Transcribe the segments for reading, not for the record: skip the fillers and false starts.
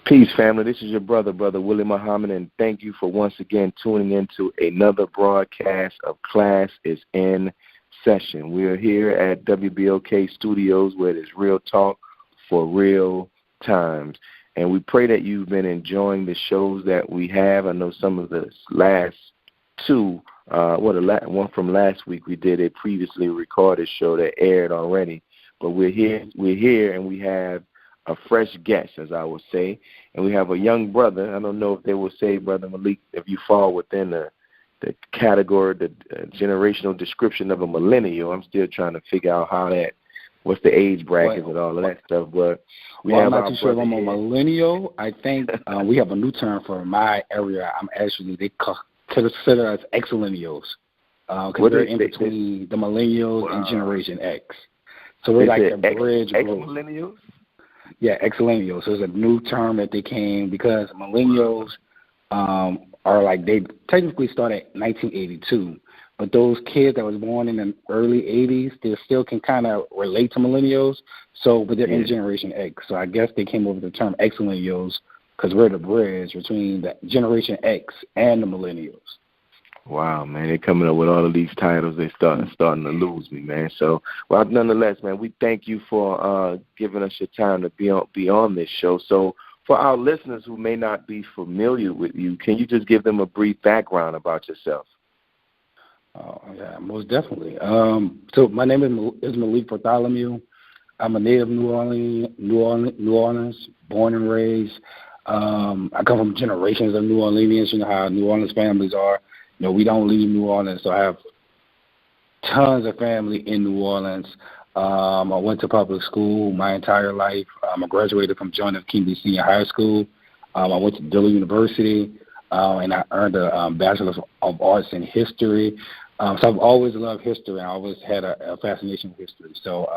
Peace, family. This is your brother Willie Muhammad, and thank you for once again tuning into another broadcast of Class is in Session. We are here at WBOK Studios where there's real talk for real times. And we pray that you've been enjoying the shows that we have. I know some of the last two, one from last week, we did a previously recorded show that aired already. But we're here, and we have a fresh guest, as I would say, and we have a young brother. I don't know if they will say, Brother Malik, if you fall within the category, the generational description of a millennial. I'm still trying to figure out what's the age bracket and all of that stuff. But I'm not too sure if I'm a millennial. I think we have a new term for my area. They consider us ex-millennials because we're in between the millennials and Generation X. So we're like the bridge. Ex-millennials? Yeah, ex-millennials. So it's a new term that they came because millennials are like, they technically started in 1982, but those kids that was born in the early 80s, they still can kind of relate to millennials. But they're in Generation X. So I guess they came up with the term ex-millennials because we're the bridge between the Generation X and the millennials. Wow, man, they're coming up with all of these titles. They're starting to lose me, man. So, well, nonetheless, man, we thank you for giving us your time to be on this show. So, for our listeners who may not be familiar with you, can you just give them a brief background about yourself? Oh, yeah, most definitely. So, my name is Malik Bartholomew. I'm a native New Orleans, born and raised. I come from generations of New Orleanians. You know how New Orleans families are. You know, we don't leave New Orleans, so I have tons of family in New Orleans. I went to public school my entire life. I graduated from John F. Kennedy Senior High School. I went to Dillon University, and I earned a Bachelor of Arts in History. So I've always loved history. I always had a fascination with history. So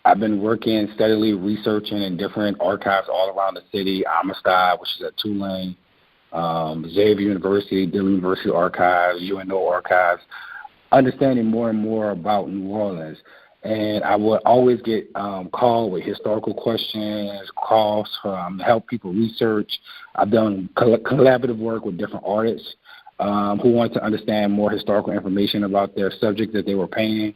I've been working steadily, researching in different archives all around the city. Amistad, which is at Tulane, Xavier University, Dillon University Archives, UNO Archives, understanding more and more about New Orleans. And I would always get called with historical questions, calls to help people research. I've done collaborative work with different artists who want to understand more historical information about their subject that they were painting.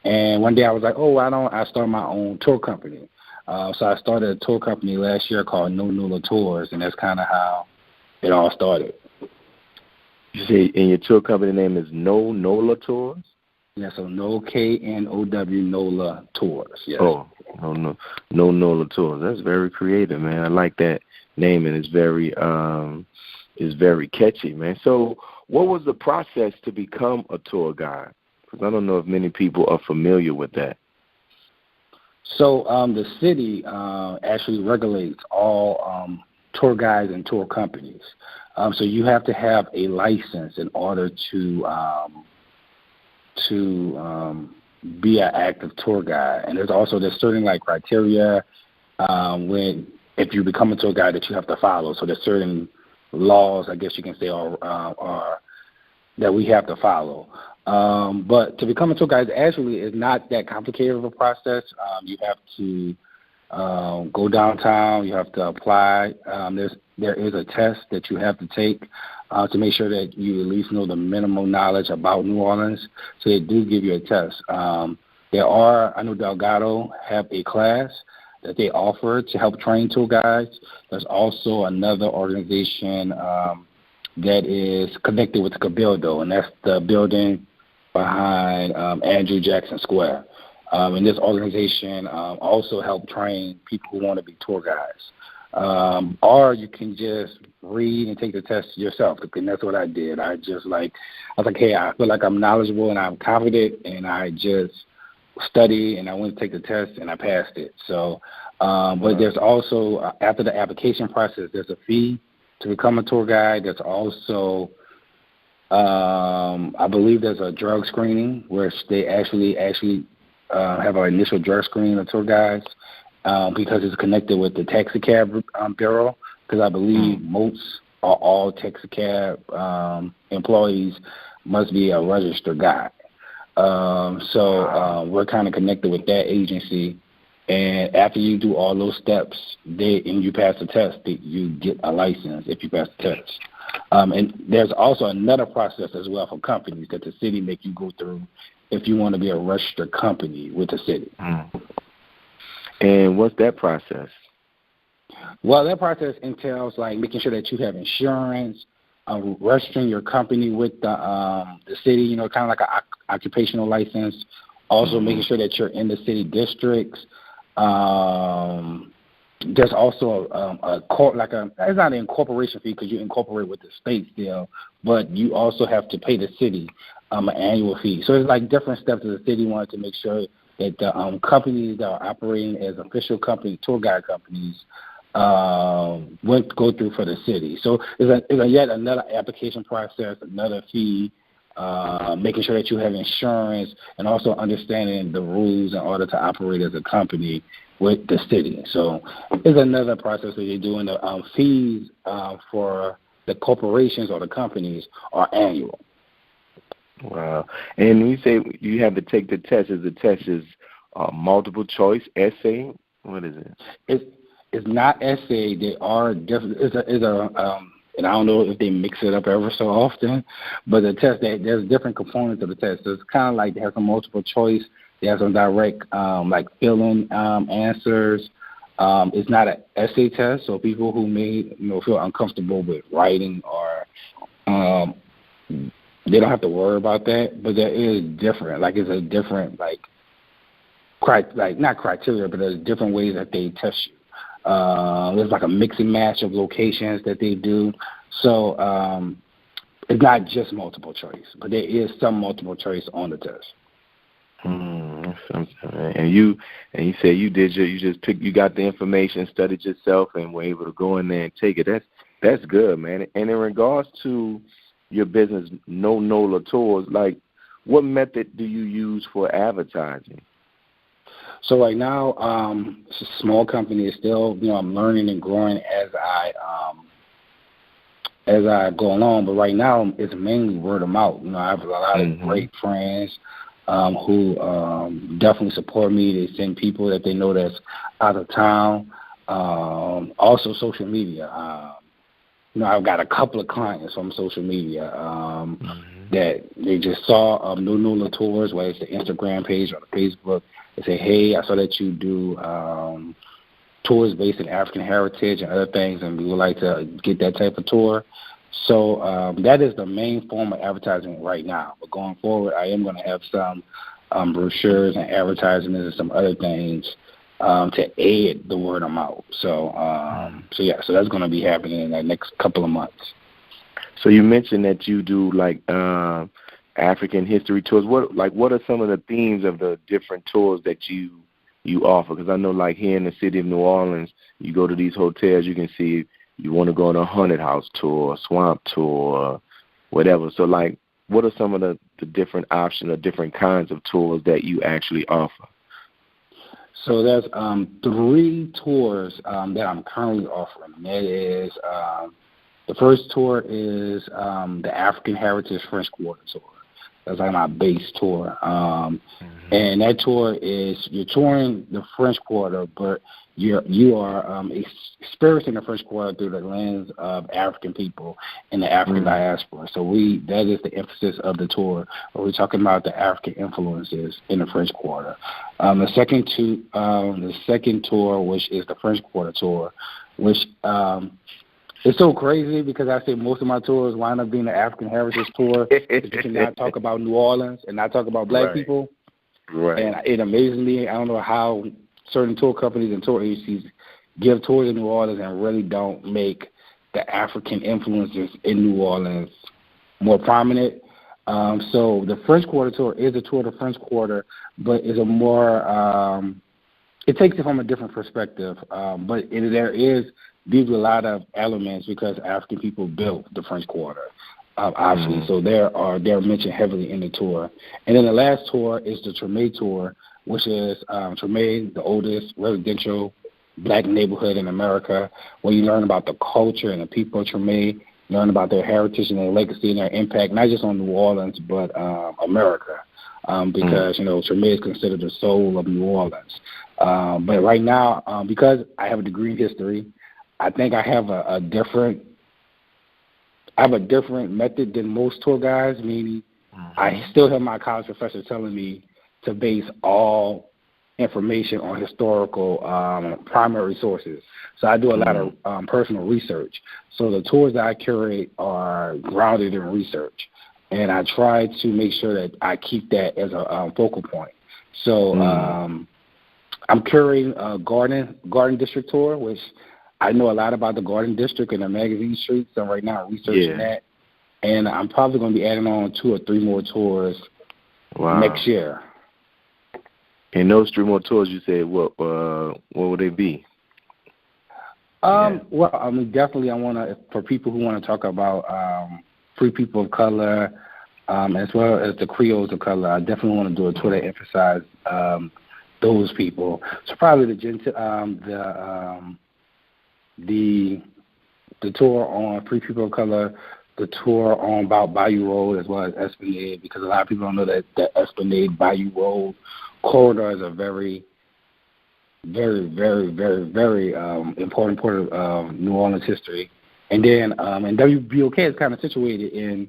And one day I was like, why don't I start my own tour company? So I started a tour company last year called NOLA Tours, and that's kind of how it all started. You say, and your tour company name is NOLA Tours? Yeah, so KNOW NOLA Tours. Yes. Oh, no NOLA Tours. That's very creative, man. I like that name, and it's very catchy, man. So, what was the process to become a tour guide? Because I don't know if many people are familiar with that. So, the city actually regulates all tour guides and tour companies. So you have to have a license in order to be an active tour guide. And there's certain like criteria if you become a tour guide that you have to follow. So there's certain laws, I guess you can say, are that we have to follow. But to become a tour guide actually is not that complicated of a process. You have to go downtown. You have to apply. There is a test that you have to take to make sure that you at least know the minimum knowledge about New Orleans. So they do give you a test. I know Delgado have a class that they offer to help train tour guides. There's also another organization that is connected with the Cabildo, and that's the building behind Andrew Jackson Square. And this organization also help train people who want to be tour guides. Or you can just read and take the test yourself, and that's what I did. I was like, hey, I feel like I'm knowledgeable and I'm confident, and I just study and I went to take the test and I passed it. So, but there's also, after the application process, there's a fee to become a tour guide. There's also, I believe there's a drug screening where they actually have an initial drug screening of tour guides because it's connected with the taxi cab bureau, because I believe most or all taxi cab employees must be a registered guide. So we're kind of connected with that agency, And after you do all those steps, and you pass the test, you get a license if you pass the test. And there's also another process as well for companies that the city make you go through if you want to be a registered company with the city. And what's that process? Well, that process entails like making sure that you have insurance, registering your company with the city, you know, kind of like an occupational license. Also making sure that you're in the city districts. There's also it's not an incorporation fee because you incorporate with the state still, but you also have to pay the city an annual fee. So it's like different steps that the city wanted to make sure that the companies that are operating as official companies, tour guide companies, went go through for the city. So it's yet another application process, another fee, making sure that you have insurance, and also understanding the rules in order to operate as a company with the city. So it's another process that you're doing. The fees for the corporations or the companies are annual. Wow. And you say you have to take the test. Is the test multiple choice, essay? What is it? It's not essay. They are different. And I don't know if they mix it up ever so often, but the test, there's different components of the test. So it's kind of like they have some multiple choice. They have some direct, like fill-in answers. It's not an essay test, so people who may feel uncomfortable with writing or they don't have to worry about that. But there is different, like it's a different not criteria, but there's different ways that they test you. There's like a mix and match of locations that they do. So it's not just multiple choice, but there is some multiple choice on the test. And you said you got the information, studied yourself, and were able to go in there and take it. That's good, man. And in regards to your business, No NOLA Tours, like what method do you use for advertising? So right now, it's a small company. It's still, I'm learning and growing as I go along. But right now, it's mainly word of mouth. I have a lot of great friends who definitely support me. They send people that they know that's out of town. Also, social media. I've got a couple of clients on social media that they just saw No NOLA Tours, whether it's the Instagram page or the Facebook. They say, hey, I saw that you do tours based in African heritage and other things, and we would like to get that type of tour. So that is the main form of advertising right now. But going forward, I am going to have some brochures and advertisements and some other things to aid the word of mouth. So that's going to be happening in the next couple of months. So you mentioned that you do like African history tours. What are some of the themes of the different tours that you offer? Because I know, like here in the city of New Orleans, you go to these hotels, you can see you want to go on a haunted house tour, swamp tour, whatever. So, like, what are some of the different options or different kinds of tours that you actually offer? So there's 3 tours that I'm currently offering. That is, the first tour is the African Heritage French Quarter tour. That's like my base tour. And that tour is, you're touring the French Quarter, but you are experiencing the French Quarter through the lens of African people in the African diaspora. So that is the emphasis of the tour. We're talking about the African influences in the French Quarter. The second tour, which is the French Quarter tour, which it's so crazy because I say most of my tours wind up being the African Heritage Tour. You cannot talk about New Orleans and not talk about black people. Right. And it amazes me. I don't know how certain tour companies and tour agencies give tours in New Orleans and really don't make the African influences in New Orleans more prominent. So the French Quarter tour is a tour of the French Quarter, but is a more it takes it from a different perspective. But there is these a lot of elements because African people built the French Quarter, obviously. So they're mentioned heavily in the tour. And then the last tour is the Treme tour, which is Treme, the oldest residential black neighborhood in America, where you learn about the culture and the people of Treme learn about their heritage and their legacy and their impact, not just on New Orleans, but America, because, Treme is considered the soul of New Orleans. But right now, because I have a degree in history, I think I have a different method than most tour guides, meaning I still have my college professor telling me to base all information on historical primary sources. So I do a lot of personal research. So the tours that I curate are grounded in research, and I try to make sure that I keep that as a focal point. So I'm curating a garden district tour, which I know a lot about the garden district and the magazine streets. So right now I'm researching that, and I'm probably going to be adding on 2 or 3 more tours next year. And those 3 more tours, you said, what would they be? Well, I mean, definitely I want to, for people who want to talk about free people of color, as well as the Creoles of color, I definitely want to do a tour that emphasizes those people. So probably the tour on free people of color, the tour on about Bayou Road, as well as Esplanade, because a lot of people don't know that Esplanade, Bayou Road corridor is a very, very, very, very, very important part of New Orleans history. And then and WBOK is kind of situated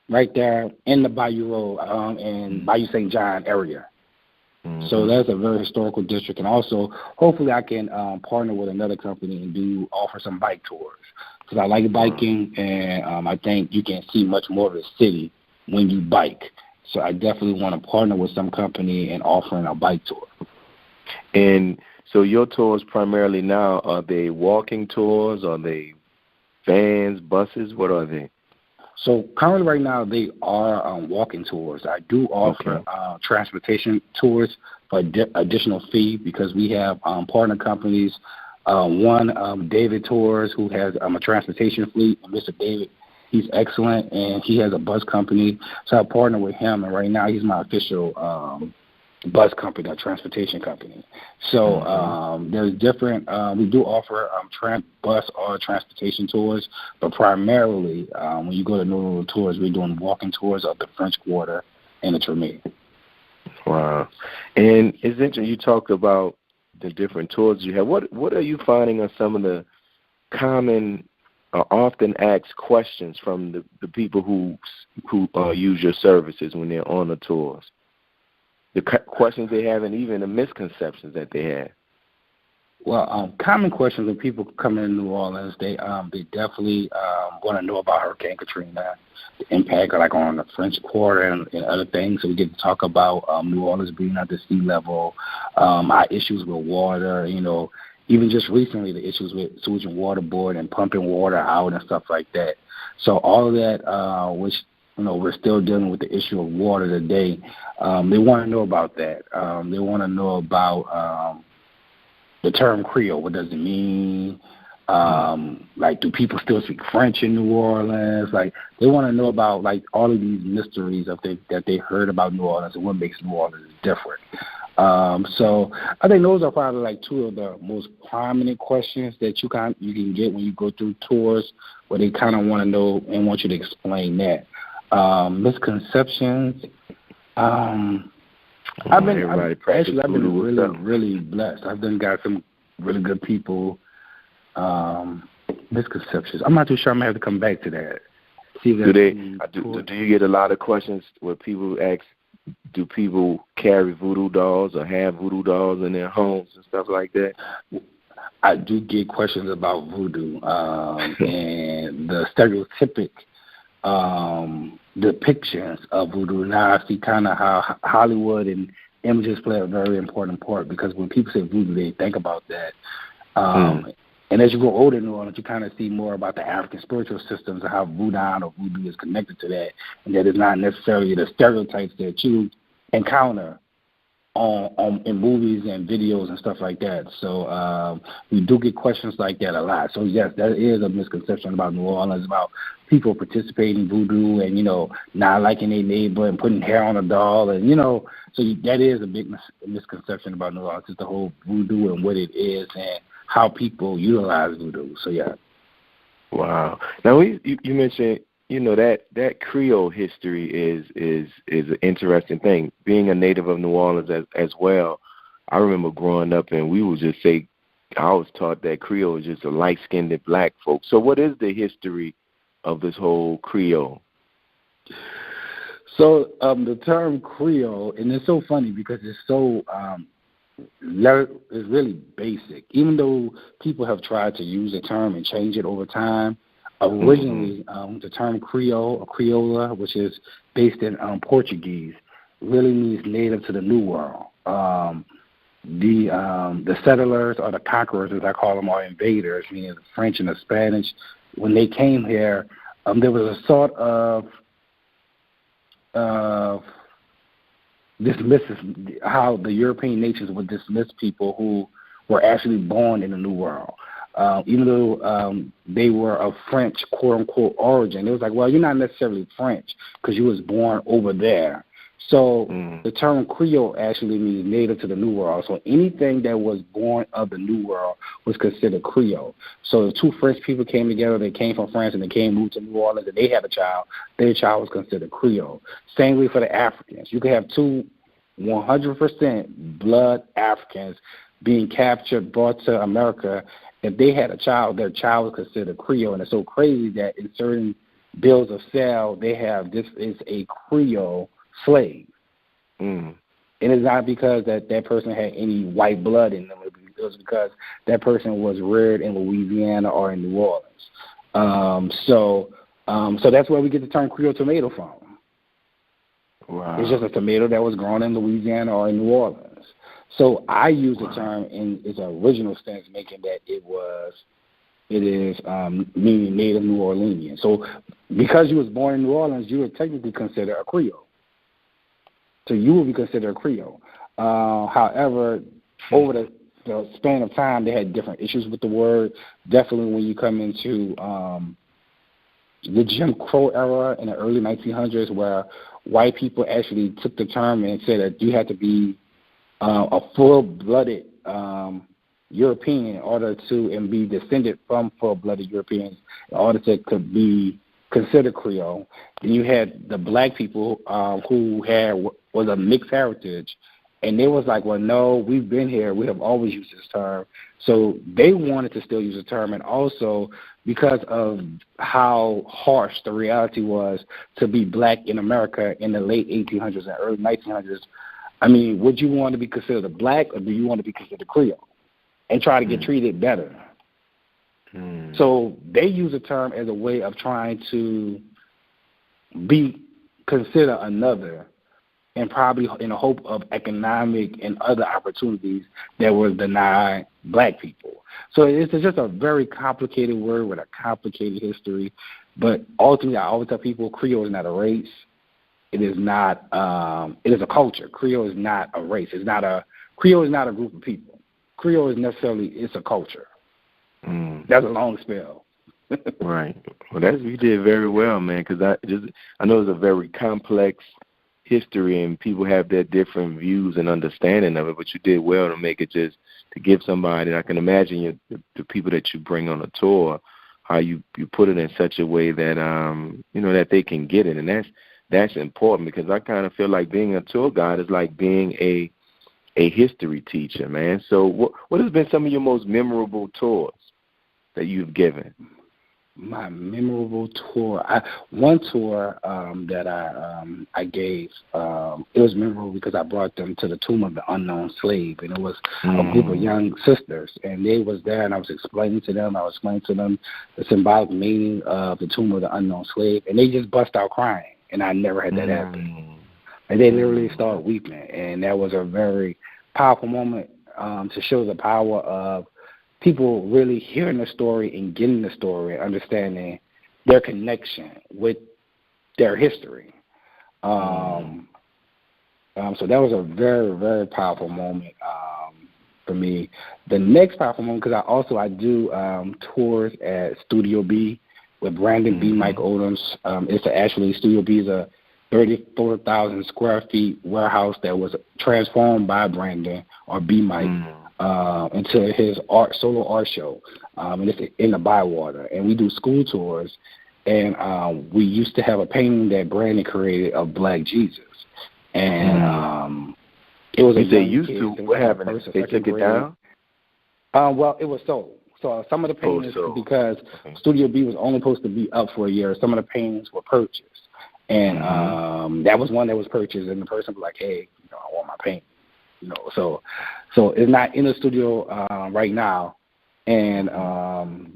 right there in the Bayou Road and Bayou St. John area. So that's a very historical district. And also, hopefully I can partner with another company and offer some bike tours, because I like biking, and I think you can see much more of the city when you bike. So I definitely want to partner with some company and offering a bike tour. And so your tours primarily now, are they walking tours? Are they vans, buses? What are they? So currently right now they are walking tours. I do offer transportation tours for additional fee, because we have partner companies. One, David Tours, who has a transportation fleet. Mr. David, he's excellent, and he has a bus company. So I partner with him, and right now he's my official bus company, a transportation company. So there's different, we do offer bus or transportation tours, but primarily when you go to NOLA tours, we're doing walking tours of the French Quarter and the Treme. Wow. And it's interesting, you talked about the different tours you have. What are you finding are some of the common often asked questions from the people who use your services when they're on the tours? The questions they have, and even the misconceptions that they have. Well, common questions when people come in New Orleans, they definitely want to know about Hurricane Katrina, the impact like on the French Quarter and other things. So we get to talk about New Orleans being at the sea level, our issues with water, even just recently the issues with sewage and water board and pumping water out and stuff like that. So all of that, which we're still dealing with the issue of water today. They want to know about that. They want to know about the term Creole. What does it mean? Like, do people still speak French in New Orleans? Like, they want to know about like all of these mysteries that they heard about New Orleans and what makes New Orleans different. So I think those are probably like 2 of the most prominent questions that you can get when you go through tours, where they kind of want to know and want you to explain that. Misconceptions. I've been really blessed. I've got some really good people. Misconceptions. I'm not too sure. I'm gonna have to come back to that. See if do you get a lot of questions where people ask, do people carry voodoo dolls or have voodoo dolls in their homes and stuff like that? I do get questions about voodoo and the stereotypic depictions of voodoo. Now I see kind of how Hollywood and images play a very important part, because when people say voodoo, they think about that. And as you grow older in New Orleans, you kind of see more about the African spiritual systems and how voodoo or voodoo is connected to that, and that is not necessarily the stereotypes that you encounter in movies and videos and stuff like that. So we do get questions like that a lot. So yes, that is a misconception about New Orleans, about people participating in voodoo and not liking their neighbor and putting hair on a doll, and so that is a big misconception about New Orleans, just the whole voodoo and what it is and how people utilize voodoo. So yeah. Wow. Now you mentioned, that Creole history is an interesting thing. Being a native of New Orleans as well, I remember growing up and we would just say, I was taught that Creole is just a light-skinned black folk. So what is the history of this whole Creole? So the term Creole, and it's so funny because it's so it's really basic. Even though people have tried to use the term and change it over time, originally the term Creole or Criolla, which is based in Portuguese, really means native to the New World. The settlers or the conquerors, as I call them, or invaders, meaning the French and the Spanish, when they came here, there was a sort of dismisses how the European nations would dismiss people who were actually born in the New World. Even though they were of French, quote-unquote, origin, it was like, well, you're not necessarily French because you was born over there. So the term Creole actually means native to the New World. So anything that was born of the New World was considered Creole. So if two French people came together, they came from France and they moved to New Orleans and they had a child, their child was considered Creole. Same way for the Africans. You could have two 100% blood Africans being captured, brought to America. If they had a child, their child was considered Creole. And it's so crazy that in certain bills of sale, they have this is a Creole slave. And it's not because that person had any white blood in them. It was because that person was reared in Louisiana or in New Orleans. So that's where we get the term Creole tomato from. Wow. It's just a tomato that was grown in Louisiana or in New Orleans. So I use the term in its original sense, making that it is meaning native New Orleanian. So because you was born in New Orleans, you were technically considered a Creole. So you will be considered a Creole. However, over the span of time, they had different issues with the word. Definitely when you come into the Jim Crow era in the early 1900s, where white people actually took the term and said that you had to be a full-blooded European in order to and be descended from full-blooded Europeans in order to could be considered Creole. Then you had the black people who was a mixed heritage, and they was like, well, no, we've been here. We have always used this term. So they wanted to still use the term, and also because of how harsh the reality was to be black in America in the late 1800s and early 1900s, I mean, would you want to be considered a black or do you want to be considered Creole and try to get treated better? So they use the term as a way of trying to be considered another, and probably in the hope of economic and other opportunities that were denied black people. So it's just a very complicated word with a complicated history. But ultimately, I always tell people Creole is not a race. It is not. It is a culture. Creole is not a race. Creole is not a group of people. Creole is it's a culture. That's a long spell. Right. Well, you did very well, man. Because I know it's a very complex history, and people have their different views and understanding of it. But you did well to make it just to give somebody. I can imagine the people that you bring on a tour, how you put it in such a way that that they can get it, and that's important, because I kind of feel like being a tour guide is like being a history teacher, man. So what has been some of your most memorable tours that you've given? My memorable tour. One tour that I gave, it was memorable because I brought them to the Tomb of the Unknown Slave, and it was a group of young sisters, and they was there, and I was explaining to them the symbolic meaning of the Tomb of the Unknown Slave, and they just bust out crying, and I never had that happen. And they literally started weeping, and that was a very powerful moment to show the power of people really hearing the story and getting the story and understanding their connection with their history. So that was a very, very powerful moment for me. The next powerful moment, because I do tours at Studio B with Brandon B. Mike Odoms. Studio B is a 34,000 square feet warehouse that was transformed by Brandon or B. Mike into his solo art show, and it's in the Bywater. And we do school tours, and we used to have a painting that Brandon created of Black Jesus. And it was a they used to. What happened? They took it down? Well, it was sold. So some of the paintings, because Studio B was only supposed to be up for a year, some of the paintings were purchased. And that was one that was purchased, and the person was like, hey, I want my painting. So it's not in the studio right now. And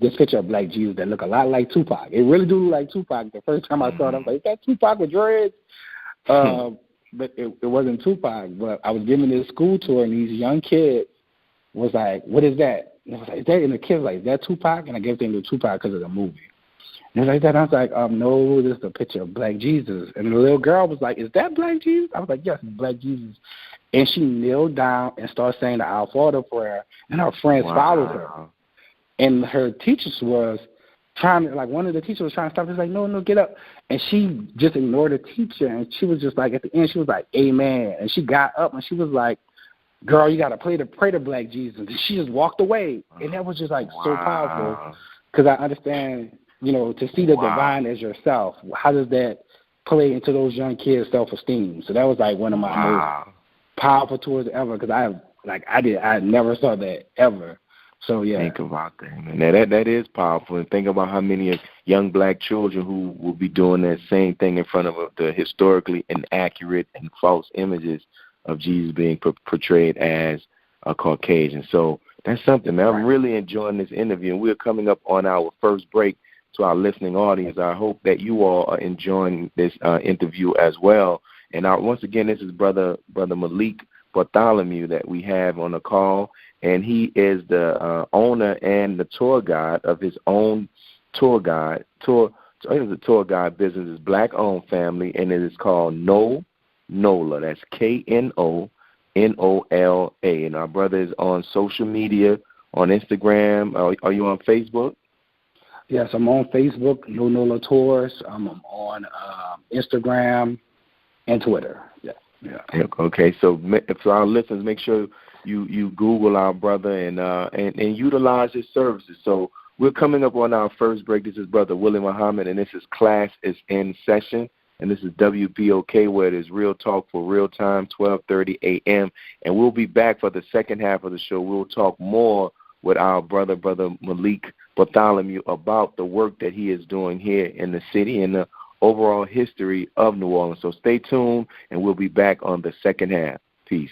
this picture of Black Jesus that look a lot like Tupac. It really do look like Tupac. The first time I saw it, I was like, is that Tupac with dreads? But it wasn't Tupac. But I was giving this school tour, and these young kids was like, what is that? And I was like, is that? And the kids like, is that Tupac? And I gave them to Tupac because of the movie. And it was like that. And I was like, no, this is a picture of Black Jesus. And the little girl was like, is that Black Jesus? I was like, yes, it's Black Jesus. And she kneeled down and started saying the Our Father prayer, and her friends followed her. And her teachers was trying to, like, one of the teachers was trying to stop her. She's like, no, get up. And she just ignored the teacher, and she was just like, at the end, she was like, amen. And she got up, and she was like, girl, you got to pray to Black Jesus. And she just walked away. And that was just, like, so powerful, because I understand, to see the divine as yourself, how does that play into those young kids' self-esteem? So that was, like, one of my most powerful tours ever, because I never saw that ever. So yeah, think about that, man. That is powerful, and think about how many young Black children who will be doing that same thing in front of the historically inaccurate and false images of Jesus being portrayed as a Caucasian. So that's something, man. I'm really enjoying this interview, and we're coming up on our first break. To our listening audience, I hope that you all are enjoying this interview as well. And once again, this is Brother Malik Bartholomew that we have on the call, and he is the owner and the tour guide of his own tour guide business. It's Black-owned family, and it is called NOLA. That's KNONOLA. And our brother is on social media, on Instagram. Are you on Facebook? Yes, I'm on Facebook, NOLA Tours. I'm on Instagram and Twitter. Yeah. Okay, so for our listeners, make sure you Google our brother and utilize his services. So we're coming up on our first break. This is Brother Willie Muhammad, and this is Class is in Session, and this is WBOK, where it is Real Talk for Real Time, 12:30 a.m. And we'll be back for the second half of the show. We'll talk more with our brother Malik Bartholomew, about the work that he is doing here in the city and the overall history of New Orleans. So stay tuned, and we'll be back on the second half. Peace.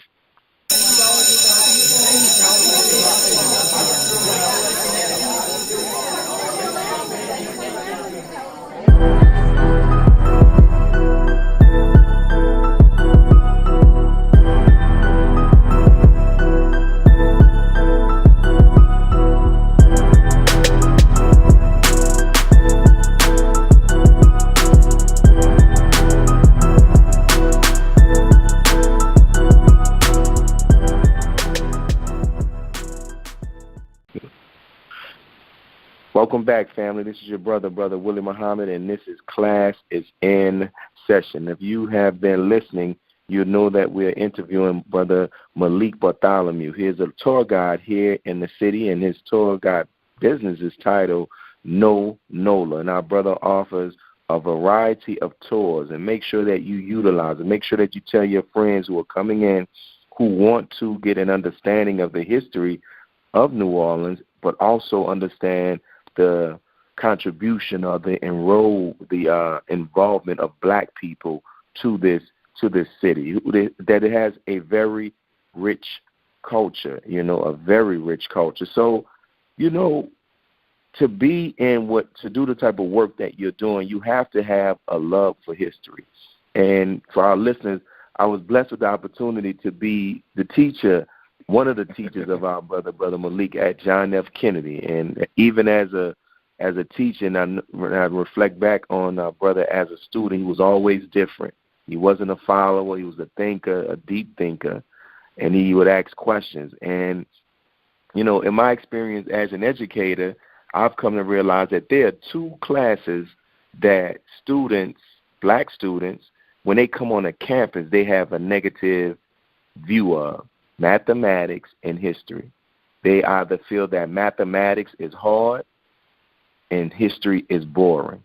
Welcome back, family. This is your brother Willie Muhammad, and this is Class is in Session. If you have been listening, you know that we're interviewing Brother Malik Bartholomew. He is a tour guide here in the city, and his tour guide business is titled NOLA. And our brother offers a variety of tours, and make sure that you utilize it. Make sure that you tell your friends who are coming in who want to get an understanding of the history of New Orleans, but also understand the contribution or the involvement of Black people to this city, that it has a very rich culture, a very rich culture. So, to do the type of work that you're doing, you have to have a love for history. And for our listeners, I was blessed with the opportunity to be the teacher, one of the teachers of our brother Malik at John F. Kennedy. And even as a teacher, and when I reflect back on our brother as a student, he was always different. He wasn't a follower. He was a thinker, a deep thinker, and he would ask questions. And, in my experience as an educator, I've come to realize that there are two classes that students, Black students, when they come on a campus, they have a negative view of: mathematics and history. They either feel that mathematics is hard and history is boring.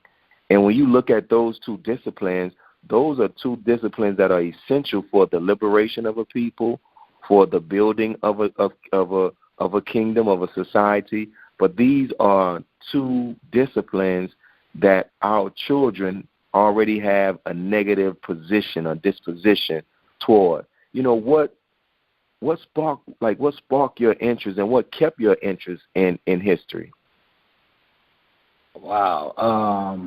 And when you look at those two disciplines, those are two disciplines that are essential for the liberation of a people, for the building of a kingdom, of a society. But these are two disciplines that our children already have a negative position or disposition toward. You know, what sparked your interest and what kept your interest in history? Wow.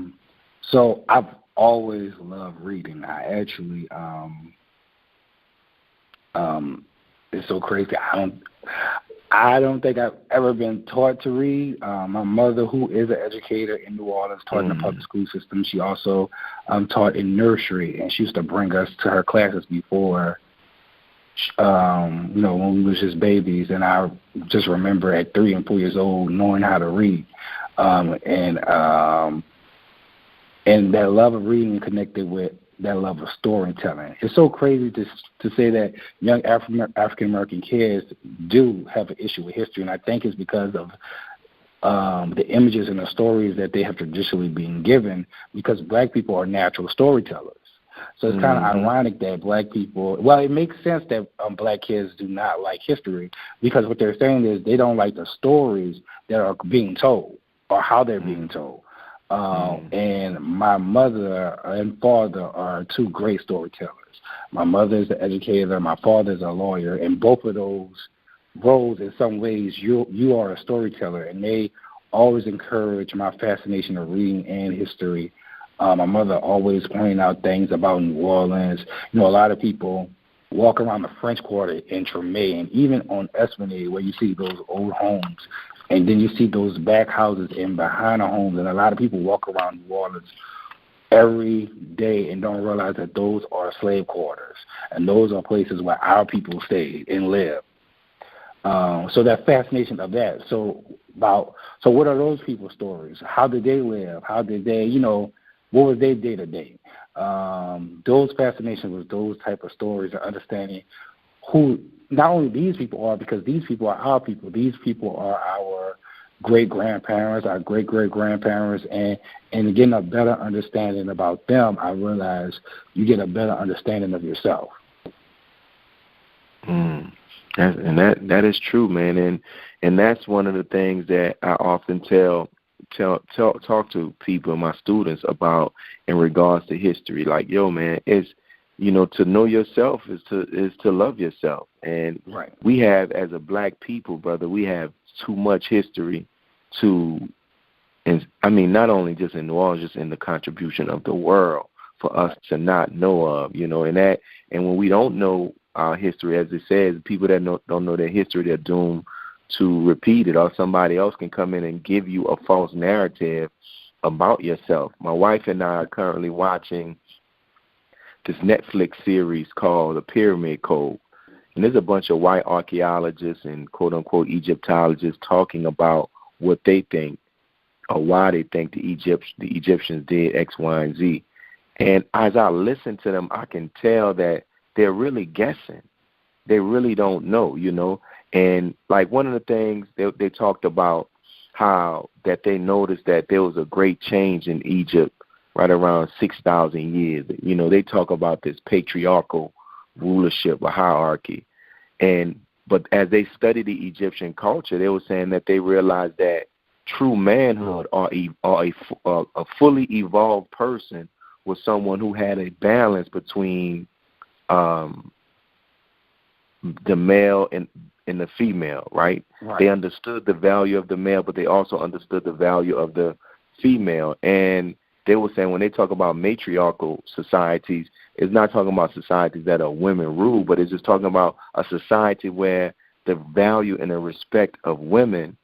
So I've always loved reading. I actually, it's so crazy. I don't think I've ever been taught to read. My mother, who is an educator in New Orleans, taught in the public school system. She also taught in nursery, and she used to bring us to her classes before, when we was just babies. And I just remember at 3 and 4 years old knowing how to read. And that love of reading connected with that love of storytelling. It's so crazy to say that young African-American kids do have an issue with history, and I think it's because of the images and the stories that they have traditionally been given, because black people are natural storytellers. So it's kind of ironic that black people, well, it makes sense that black kids do not like history, because what they're saying is they don't like the stories that are being told or how they're being told. And my mother and father are two great storytellers. My mother is an educator, my father is a lawyer, and both of those roles, in some ways, you are a storyteller, and they always encourage my fascination of reading and history. My mother always pointed out things about New Orleans. You know, a lot of people walk around the French Quarter in Treme, and even on Esplanade, where you see those old homes, and then you see those back houses in behind the homes, and a lot of people walk around New Orleans every day and don't realize that those are slave quarters, and those are places where our people stayed and lived. So that fascination of that. So what are those people's stories? How did they live? How did they, what was their day to day? Those fascinations with those type of stories and understanding who not only these people are, because these people are our people. These people are our great-grandparents, our great-great-grandparents, and getting a better understanding about them, I realize you get a better understanding of yourself. And that is true, man, and that's one of the things that I often talk to people, my students, about in regards to history. Like, yo, man, it's to know yourself is to love yourself. And right. We have, as a black people, brother, we have too much history not only just in New Orleans, just in the contribution of the world for us to not know of, and when we don't know our history, as it says, people that don't know their history, they're doomed to repeat it, or somebody else can come in and give you a false narrative about yourself. My wife and I are currently watching this Netflix series called The Pyramid Code. And there's a bunch of white archaeologists and quote-unquote Egyptologists talking about what they think or why they think the Egyptians did X, Y, and Z. And as I listen to them, I can tell that they're really guessing. They really don't know, And like one of the things they talked about, how that they noticed that there was a great change in Egypt right around 6,000 years. They talk about this patriarchal rulership or hierarchy. But as they studied the Egyptian culture, they were saying that they realized that true manhood or a fully evolved person was someone who had a balance between the male and the female, right? They understood the value of the male, but they also understood the value of the female. And they were saying when they talk about matriarchal societies, it's not talking about societies that are women ruled, but it's just talking about a society where the value and the respect of women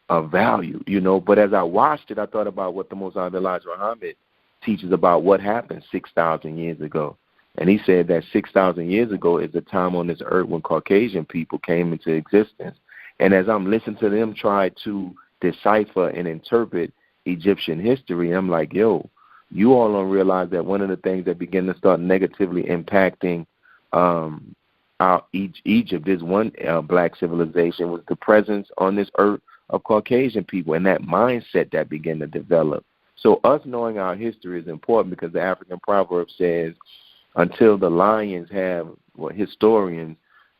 are valued, But as I watched it, I thought about what the Mosai Elijah Muhammad teaches about what happened 6,000 years ago. And he said that 6,000 years ago is the time on this earth when Caucasian people came into existence. And as I'm listening to them try to decipher and interpret Egyptian history, I'm like, yo, you all don't realize that one of the things that begin to start negatively impacting Egypt, this one black civilization, was the presence on this earth of Caucasian people, and that mindset that began to develop. So us knowing our history is important because the African proverb says, until the lions have historians,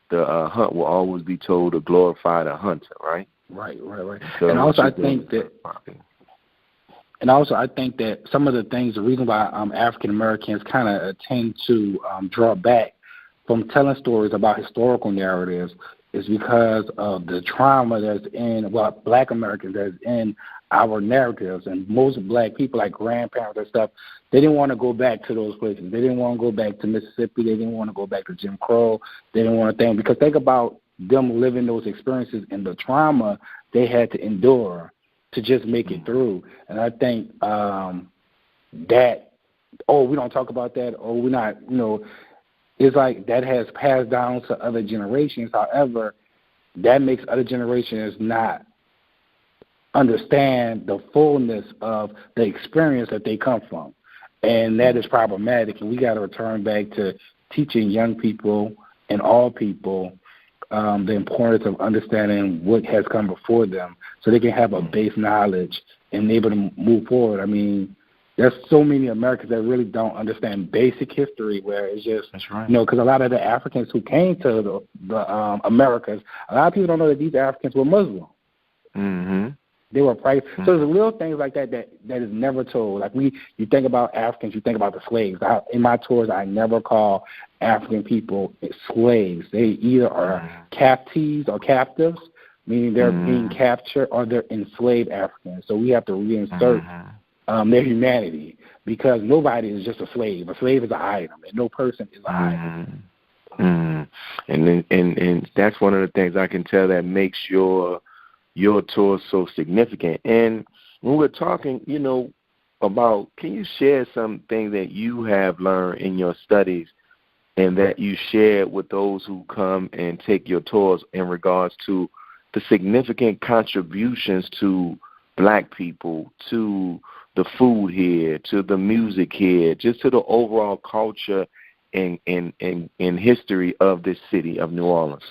the hunt will always be told to glorify the hunter, right? Right. So and also I think that some of the things, the reason why African Americans kind of tend to draw back from telling stories about historical narratives is because of the trauma that's in, Black Americans that's in our narratives. And most Black people, like grandparents and stuff, they didn't want to go back to those places. They didn't want to go back to Mississippi. They didn't want to go back to Jim Crow. They didn't want to think, because think about them living those experiences and the trauma they had to endure to just make it through. And I think that, we don't talk about that, we're not, it's like that has passed down to other generations. However, that makes other generations not understand the fullness of the experience that they come from. And that is problematic. And we got to return back to teaching young people and all people the importance of understanding what has come before them so they can have a base knowledge and be able to move forward. I mean, there's so many Americans that really don't understand basic history, where it's just, because a lot of the Africans who came to the Americas, a lot of people don't know that these Africans were Muslim. Mm-hmm. They were private. So there's little things like that is never told. Like you think about Africans, you think about the slaves. In my tours, I never call African people slaves. They either are captives or captives, meaning they're being captured, or they're enslaved Africans. So we have to reinsert their humanity, because nobody is just a slave. A slave is an item, and no person is an item. And that's one of the things I can tell that makes your tour so significant. And when we're talking, about, can you share something that you have learned in your studies and that you share with those who come and take your tours in regards to the significant contributions to Black people, to the food here, to the music here, just to the overall culture and history of this city of New Orleans?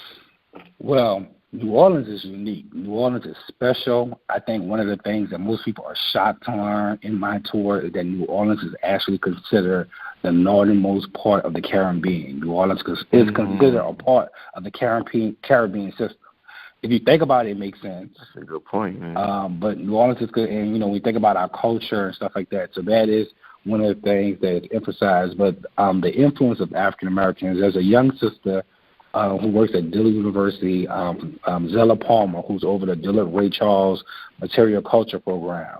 Well, New Orleans is unique. New Orleans is special. I think one of the things that most people are shocked to learn in my tour is that New Orleans is actually considered the northernmost part of the Caribbean. New Orleans is considered a part of the Caribbean system. If you think about it, it makes sense. That's a good point, man. But New Orleans is good, and, we think about our culture and stuff like that. So that is one of the things that is emphasized. But the influence of African Americans, there's a young sister who works at Dillard University, Zella Palmer, who's over the Dillard Ray Charles Material Culture Program.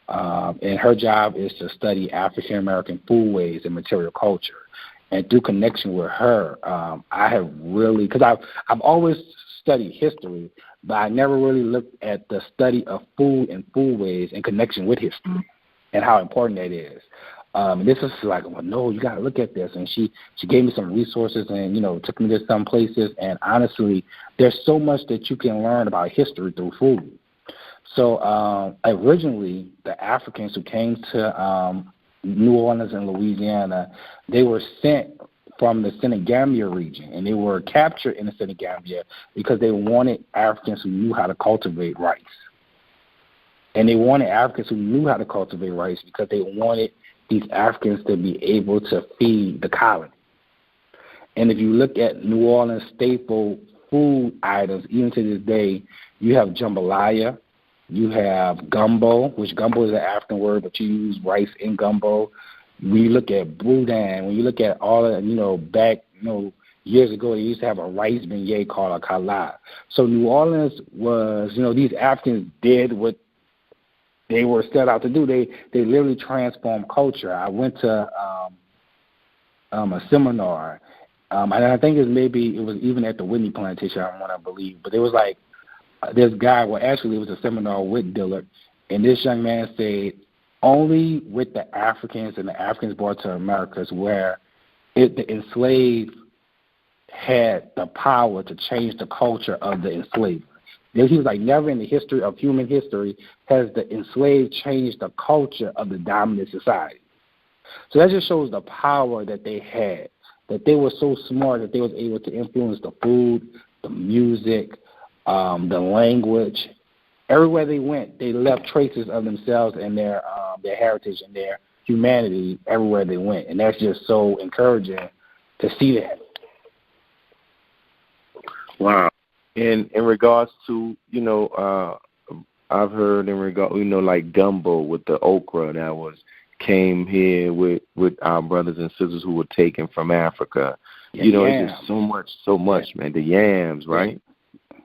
And her job is to study African American foodways and material culture. And through connection with her, I have really, because I've always studied history, but I never really looked at the study of food and foodways in connection with history and how important that is. And this is like, well, no, you got to look at this. And she gave me some resources and, took me to some places. And honestly, there's so much that you can learn about history through food. So originally, the Africans who came to New Orleans and Louisiana, they were sent from the Senegambia region, and they were captured in the Senegambia because they wanted Africans who knew how to cultivate rice. And they wanted Africans who knew how to cultivate rice because they wanted these Africans to be able to feed the colony. And if you look at New Orleans staple food items, even to this day, you have jambalaya, you have gumbo, which gumbo is an African word, but you use rice in gumbo. When you look at boudin, when you look at all of, back, years ago, they used to have a rice beignet called a kala. So New Orleans was, these Africans did what they were set out to do. They literally transformed culture. I went to a seminar, and I think it was even at the Whitney Plantation, I want to believe. But it was like this guy, actually it was a seminar with Dillard, and this young man said, only with the Africans and the Africans brought to Americas where the enslaved had the power to change the culture of the enslaved. He was like, never in the history of human history has the enslaved changed the culture of the dominant society. So that just shows the power that they had. that they were so smart that they was able to influence the food, the music, the language. Everywhere they went, they left traces of themselves and their heritage and their humanity everywhere they went. And that's just so encouraging to see that. Wow. In regards to, I've heard in regard, like gumbo with the okra that came here with our brothers and sisters who were taken from Africa. It's just so much, man. The yams, right?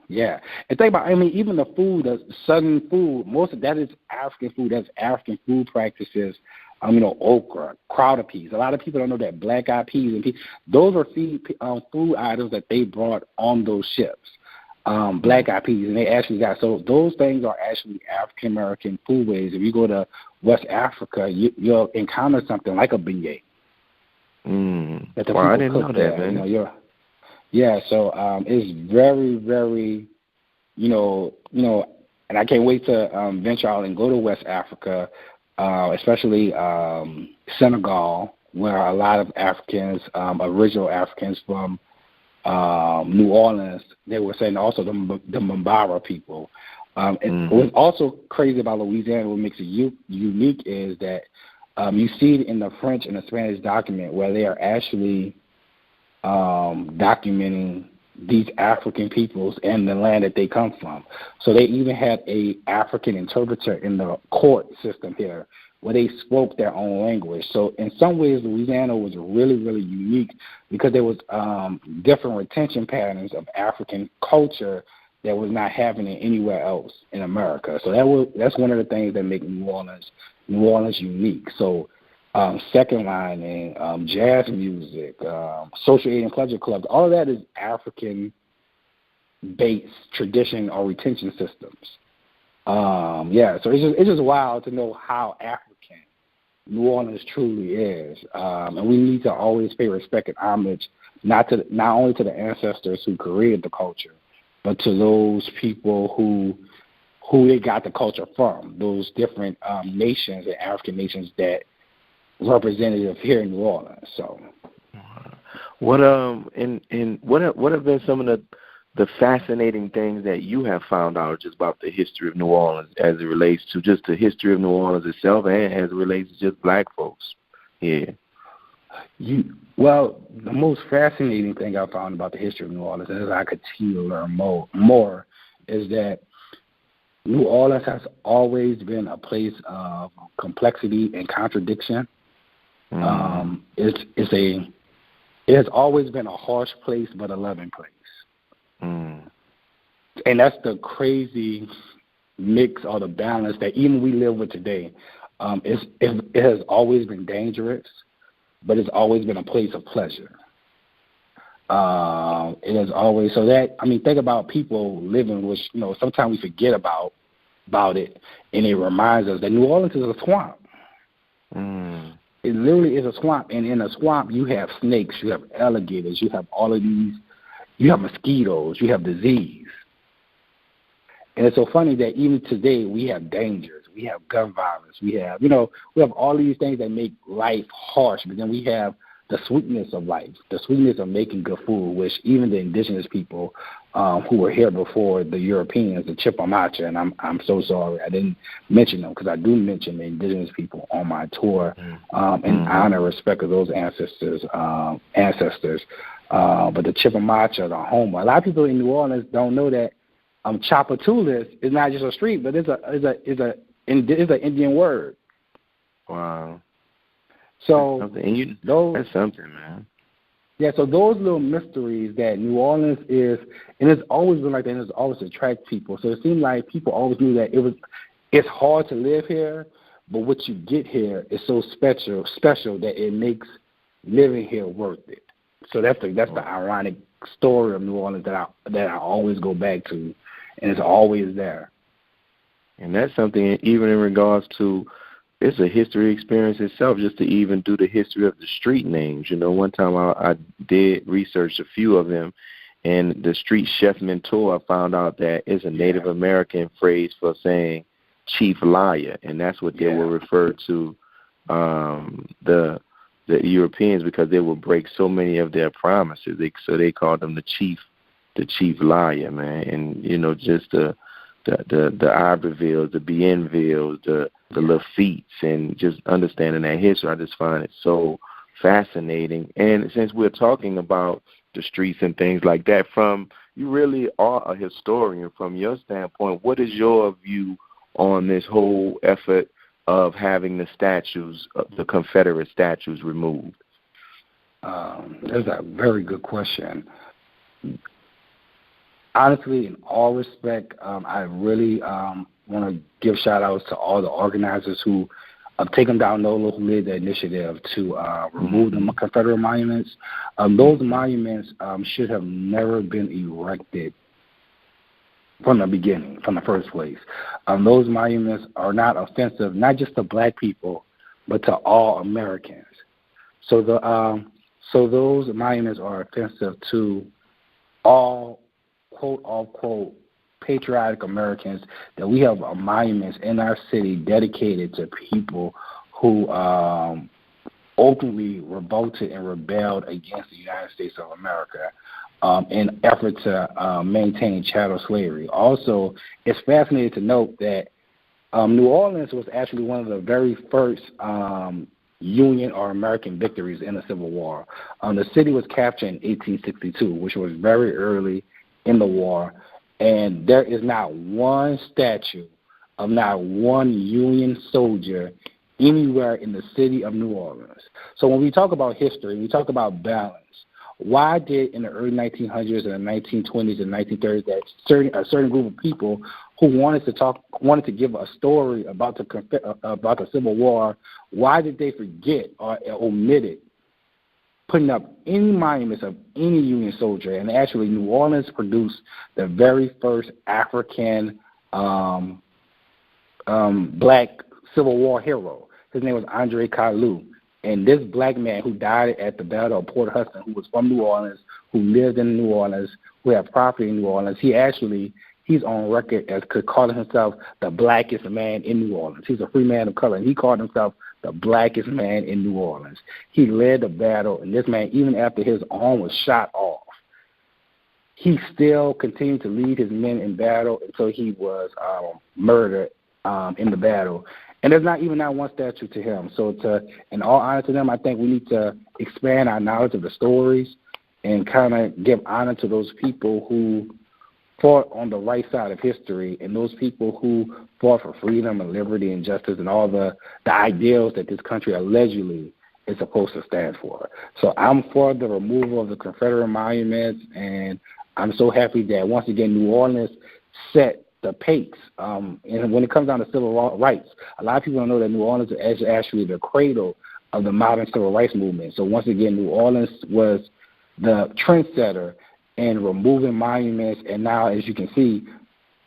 Yeah. And think about, even the food, the southern food, most of that is African food. That's African food practices. Okra, crowder peas. A lot of people don't know that black-eyed peas and peas. Those are food items that they brought on those ships. Black-eyed peas, and they actually so those things are actually African-American foodways. If you go to West Africa, you'll encounter something like a beignet. I didn't know that, man. So it's very, very, and I can't wait to venture out and go to West Africa, especially Senegal, where a lot of Africans, original Africans from New Orleans, they were saying also the Mbara people. And what's also crazy about Louisiana, what makes it unique is that you see it in the French and the Spanish document where they are actually documenting these African peoples and the land that they come from. So they even had a African interpreter in the court system here where they spoke their own language. So in some ways, Louisiana was really, really unique because there was different retention patterns of African culture that was not happening anywhere else in America. So that's one of the things that make New Orleans unique. So second lining, jazz music, social aid and pleasure clubs, all of that is African-based tradition or retention systems. So it's just wild to know how African New Orleans truly is, and we need to always pay respect and homage not only to the ancestors who created the culture, but to those people who they got the culture from, those different nations and African nations that representative here in New Orleans. So, what what have been some of the fascinating things that you have found out just about the history of New Orleans as it relates to just the history of New Orleans itself and as it relates to just black folks here? Well, the most fascinating thing I found about the history of New Orleans, and as I continue to learn more, is that New Orleans has always been a place of complexity and contradiction. It has always been a harsh place, but a loving place. And that's the crazy mix or the balance that even we live with today. It has always been dangerous, but it's always been a place of pleasure. It has always, so that, think about people living, which, sometimes we forget about it, and it reminds us that New Orleans is a swamp. It literally is a swamp, and in a swamp you have snakes, you have alligators, you have all of these, you have mosquitoes, you have disease. And it's so funny that even today we have dangers, we have gun violence, we have all these things that make life harsh, but then we have the sweetness of life, the sweetness of making good food, which even the indigenous people who were here before the Europeans, the Chippewa, and I'm so sorry I didn't mention them because I do mention the indigenous people on my tour in honor and respect of those ancestors. But the Chippewa, the Houma. A lot of people in New Orleans don't know that Chapatulas is not just a street, but it's an Indian word. Wow. So that's something, man. Yeah, so those little mysteries that New Orleans is, and it's always been like that, and it's always attract people. So it seemed like people always knew that it's hard to live here, but what you get here is so special that it makes living here worth it. So that's the ironic story of New Orleans that I always go back to, and it's always there. And that's something even in regards to, it's a history experience itself just to even do the history of the street names. One time I did research a few of them, and the street chef mentor, I found out that it's a Native American phrase for saying chief liar, and that's what they will refer to the the Europeans because they would break so many of their promises. So they called them the chief liar, man. And just the Ibervilles, the Bienvilles, the Lafitte's, and just understanding that history, I just find it so fascinating. And since we're talking about the streets and things like that, you really are a historian. From your standpoint, what is your view on this whole effort of having the statues, the Confederate statues, removed? That's a very good question. Honestly, in all respect, I really want to give shout-outs to all the organizers who have taken down NOLA, who led the initiative to remove the Confederate monuments. Those monuments should have never been erected from the beginning, from the first place. Those monuments are not offensive, not just to black people, but to all Americans. So those monuments are offensive to all quote-unquote patriotic Americans, that we have monuments in our city dedicated to people who openly revolted and rebelled against the United States of America in effort to maintain chattel slavery. Also, it's fascinating to note that New Orleans was actually one of the very first Union or American victories in the Civil War. The city was captured in 1862, which was very early in the war, and there is not one statue of not one Union soldier anywhere in the city of New Orleans. So when we talk about history, we talk about balance. Why did in the early 1900s and the 1920s and 1930s that a certain group of people who wanted to give a story about the Civil War, why did they forget or omit it putting up any monuments of any Union soldier? And actually, New Orleans produced the very first African black Civil War hero. His name was Andre Kalu. And this black man who died at the Battle of Port Hudson, who was from New Orleans, who lived in New Orleans, who had property in New Orleans, he's on record as calling himself the blackest man in New Orleans. He's a free man of color, and he called himself the blackest man in New Orleans. He led the battle, and this man, even after his arm was shot off, he still continued to lead his men in battle until he was murdered in the battle. And there's not one statue to him. So in all honor to them, I think we need to expand our knowledge of the stories and kind of give honor to those people who fought on the right side of history, and those people who fought for freedom and liberty and justice and all the ideals that this country allegedly is supposed to stand for. So I'm for the removal of the Confederate monuments, and I'm so happy that, once again, New Orleans set the pace. And when it comes down to civil rights, a lot of people don't know that New Orleans is actually the cradle of the modern civil rights movement. So once again, New Orleans was the trendsetter in removing monuments, and now, as you can see,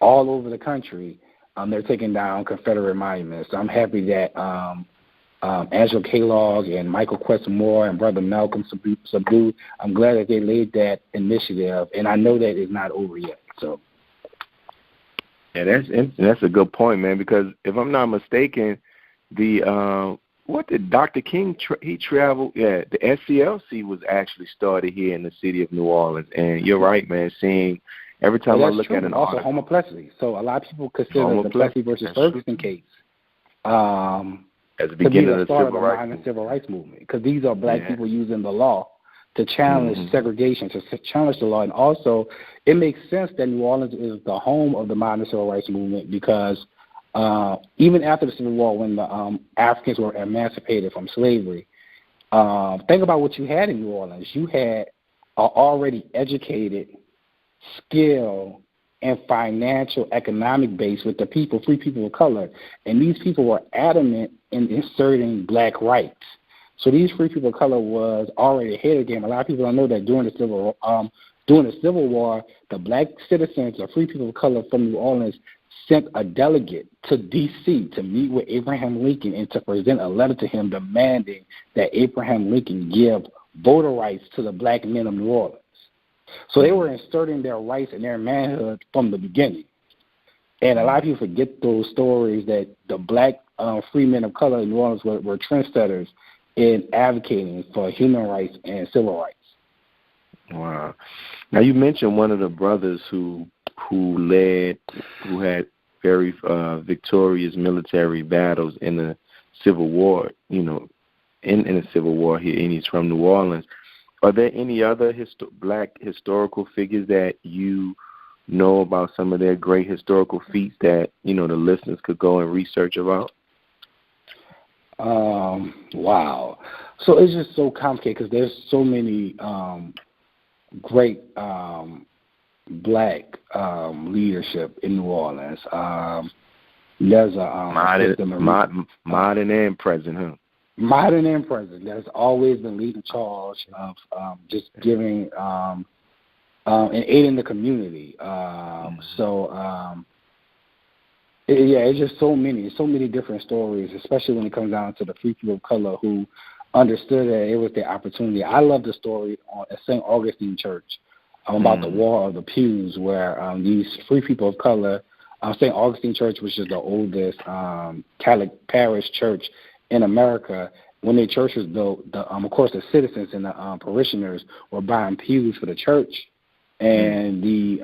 all over the country, they're taking down Confederate monuments. So I'm happy that Angela Kellogg and Michael Quest-Moore and Brother Malcolm Subdu, I'm glad that they laid that initiative, and I know that it's not over yet. So. Yeah, that's a good point, man, because if I'm not mistaken, what did Dr. King, he traveled, the SCLC was actually started here in the city of New Orleans, and you're right, man, seeing every time I look at an also article. Homoplexy. So a lot of people consider the Plessy versus Ferguson case as the beginning of the civil rights movement, because these are black people using the law to challenge segregation, to challenge the law. And also, it makes sense that New Orleans is the home of the modern civil rights movement, because even after the Civil War, when the Africans were emancipated from slavery, think about what you had in New Orleans. You had an already educated, skilled, and financial economic base with the people, free people of color. And these people were adamant in inserting black rights. So these free people of color was already ahead of the game. A lot of people don't know that during the Civil War, the black citizens or free people of color from New Orleans sent a delegate to D.C. to meet with Abraham Lincoln and to present a letter to him demanding that Abraham Lincoln give voter rights to the black men of New Orleans. So they were inserting their rights and their manhood from the beginning. And a lot of people forget those stories, that the black free men of color in New Orleans were trendsetters in advocating for human rights and civil rights. Wow. Now, you mentioned one of the brothers who had very victorious military battles in the Civil War, in the Civil War here, and he's from New Orleans. Are there any other black historical figures that you know about, some of their great historical feats that, the listeners could go and research about? Wow. So it's just so complicated because there's so many great black leadership in New Orleans. There's a modern and present, huh? Modern and present. That's always been leading charge of just giving and aiding the community. It's just so many different stories, especially when it comes down to the free people of color who understood that it was their opportunity. I love the story at St. Augustine Church about the War of the Pews, where these free people of color, St. Augustine Church, which is the oldest Catholic parish church in America, when their church was built, of course, the citizens and the parishioners were buying pews for the church, and the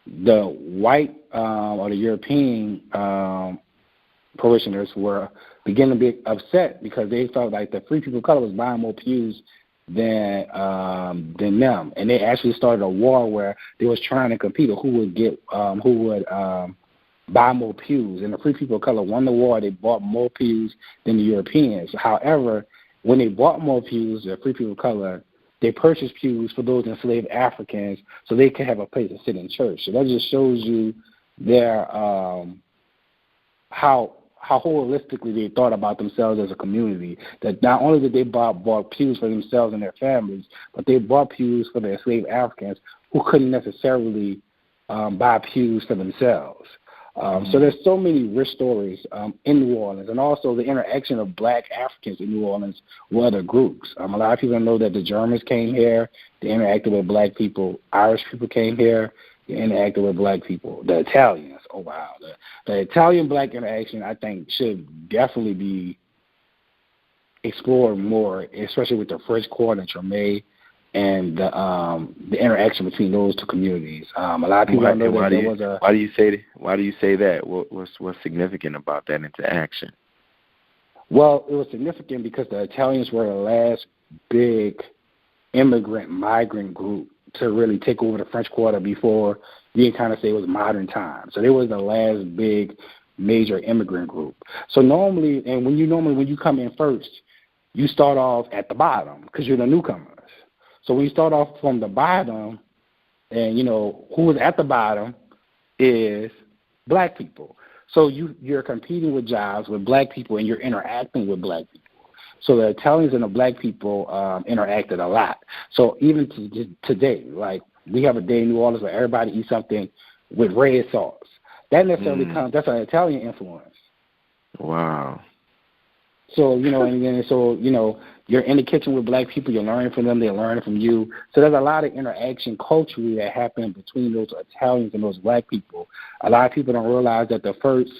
white or the European parishioners were beginning to be upset because they felt like the free people of color was buying more pews than them, and they actually started a war where they was trying to compete on who would buy more pews. And the free people of color won the war. They bought more pews than the Europeans. However, when they bought more pews, the free people of color, they purchased pews for those enslaved Africans so they could have a place to sit in church. So that just shows you their how holistically they thought about themselves as a community, that not only did they bought pews for themselves and their families, but they bought pews for the enslaved Africans who couldn't necessarily buy pews for themselves. So there's so many rich stories in New Orleans, and also the interaction of black Africans in New Orleans with other groups. A lot of people know that the Germans came here, they interacted with black people. Irish people came here, they interacted with black people. The Italians, oh wow. The Italian-black interaction, I think, should definitely be explored more, especially with the French Quarter and Treme, and the interaction between those two communities. A lot of people don't know that there was a... Why do you say that? What's significant about that interaction? Well, it was significant because the Italians were the last big migrant group to really take over the French Quarter before you can kind of say it was modern times. So they was the last big major immigrant group. So normally when you come in first, you start off at the bottom because you're the newcomers. So when you start off from the bottom, and who was at the bottom is black people. So you're competing with jobs with black people, and you're interacting with black people. So the Italians and the black people interacted a lot. So even today, like we have a day in New Orleans where everybody eats something with red sauce. That necessarily that's an Italian influence. Wow. So, you're in the kitchen with black people, you're learning from them, they're learning from you. So there's a lot of interaction culturally that happened between those Italians and those black people. A lot of people don't realize that the first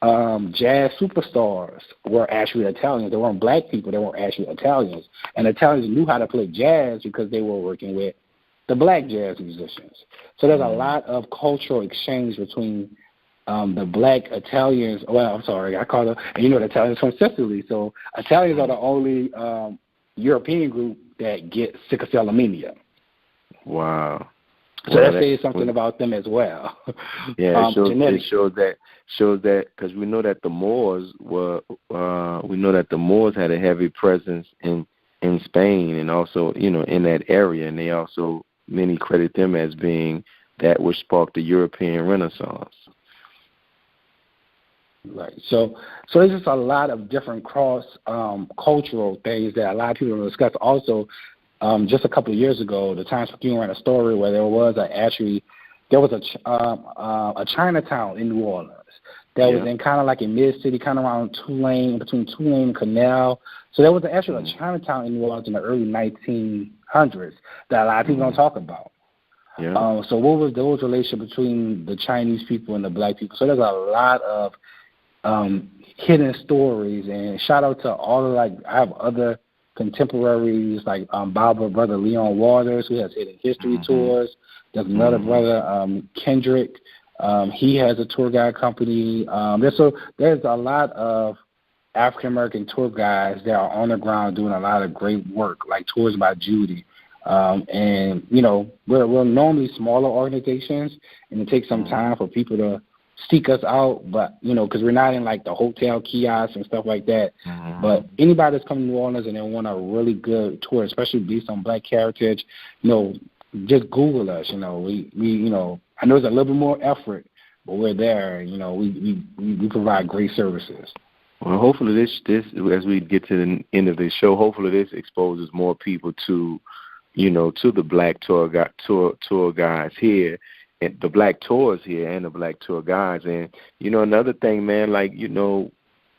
jazz superstars were actually Italians. They weren't black people, they were actually Italians. And Italians knew how to play jazz because they were working with the black jazz musicians. So there's a lot of cultural exchange between the black Italians. Well, I'm sorry, I call them, and the Italians from Sicily. So Italians are the only European group that get sickle cell anemia. Wow. So that says something about them as well. Yeah, it shows that because we know that the Moors had a heavy presence in Spain and also in that area, and they also many credit them as being that which sparked the European Renaissance. Right. So there's just a lot of different cross cultural things that a lot of people don't discuss. Also, just a couple of years ago, the Times-Picayune ran a story where there was a Chinatown in New Orleans that was in kind of like in mid-city, kind of around between Tulane and Canal. So there was actually a Chinatown in New Orleans in the early 1900s that a lot of people don't talk about. Yeah. So what was those relationship between the Chinese people and the black people? So there's a lot of hidden stories. And shout out to all of, I have other contemporaries like Brother Leon Waters, who has hidden history tours. There's another brother, Kendrick. He has a tour guide company. There's a lot of African American tour guides that are on the ground doing a lot of great work, like Tours by Judy. And we're normally smaller organizations, and it takes some time for people to seek us out, but because we're not in like the hotel kiosks and stuff like that. But anybody that's coming to New Orleans and they want a really good tour, especially based on Black heritage, just Google us. We I know it's a little bit more effort, but we're there. We provide great services. Well, hopefully this as we get to the end of this show, hopefully this exposes more people to the Black tour guides here, and the Black tours here, and the Black tour guides. And another thing, man,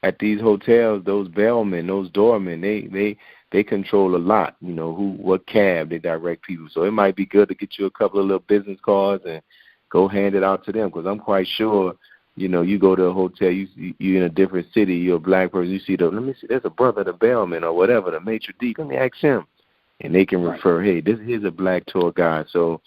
at these hotels, those bellmen, those doormen, they control a lot. What cab they direct people. So it might be good to get you a couple of little business cards and go hand it out to them, because I'm quite sure. You go to a hotel, you're in a different city, you're a Black person, you see there's a brother, the bellman or whatever, the maitre d', let me ask him. And they can refer, hey, this is a Black tour guide. So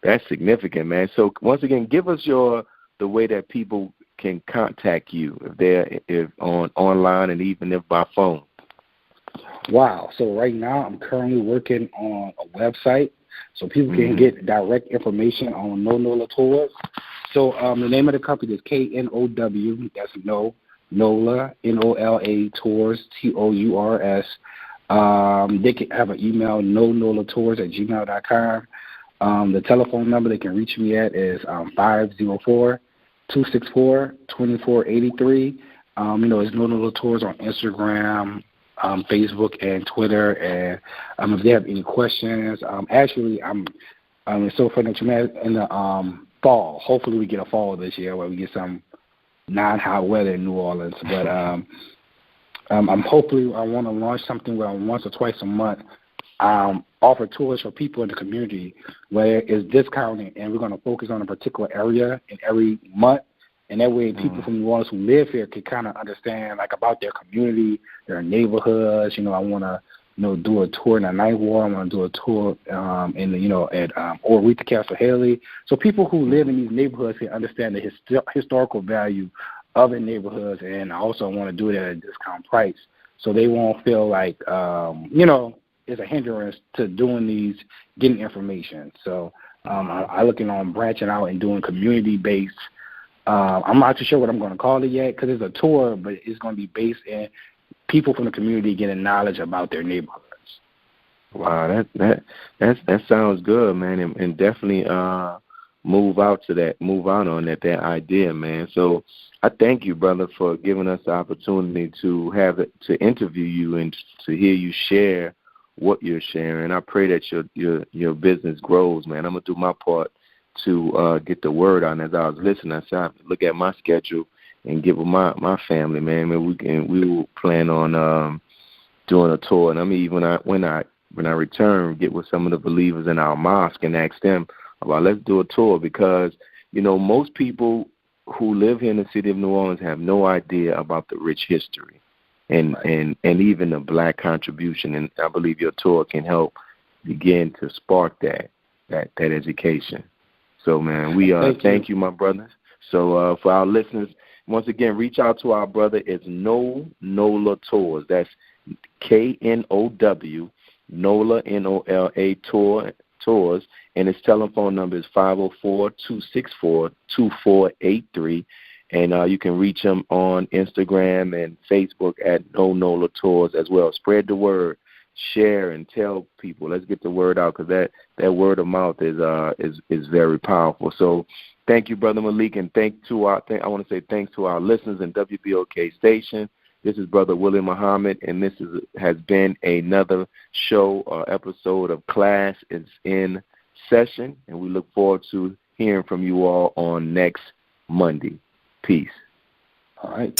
that's significant, man. So once again, give us the way that people can contact you if online and even if by phone. Wow. So right now I'm currently working on a website so people can get direct information on NOLA tours. So the name of the company is KNOW. That's NOLA, NOLA Tours, TOURS. They can have an email, nonolatours@gmail.com. The telephone number they can reach me at is 504-264-2483. It's NOLA Tours on Instagram, Facebook, and Twitter. And if they have any questions, actually, it's so funny that you met in the fall. Hopefully we get a fall this year where we get some non-hot weather in New Orleans. But I want to launch something where once or twice a month offer tours for people in the community where it's discounted, and we're going to focus on a particular area in every month. And that way people from New Orleans who live here can kind of understand about their community, their neighborhoods. I want to do a tour in the Ninth Ward. I want to do a tour at Oretha Castle Haley. So people who live in these neighborhoods can understand the historical value of the neighborhoods, and I also want to do it at a discount price so they won't feel like, it's a hindrance to getting information. So I'm looking on branching out and doing community-based. I'm not too sure what I'm going to call it yet because it's a tour, but it's going to be based in people from the community getting knowledge about their neighborhoods. Wow, that sounds good, man, and definitely move out on that idea, man. So I thank you, brother, for giving us the opportunity to interview you and to hear you share what you're sharing. I pray that your business grows, man. I'm gonna do my part to get the word out. And as I was listening, I said I have to look at my schedule and get with my family, man. We will plan on doing a tour. And I mean, when I return, get with some of the believers in our mosque and ask them about let's do a tour, because most people who live here in the city of New Orleans have no idea about the rich history and even the Black contribution. And I believe your tour can help begin to spark that education. So, man, we thank you, my brother. So for our listeners, once again, reach out to our brother. It's NOLA Tours. That's KNOW, NOLA, NOLA Tours. And his telephone number is 504-264-2483. And you can reach him on Instagram and Facebook at NOLA Tours as well. Spread the word. Share and tell people. Let's get the word out, because that word of mouth is very powerful. So thank you, Brother Malik, and I want to say thanks to our listeners in WBOK station. This is Brother Willie Muhammad, and this has been another show or episode of Class is in Session, and we look forward to hearing from you all on next Monday. Peace. All right.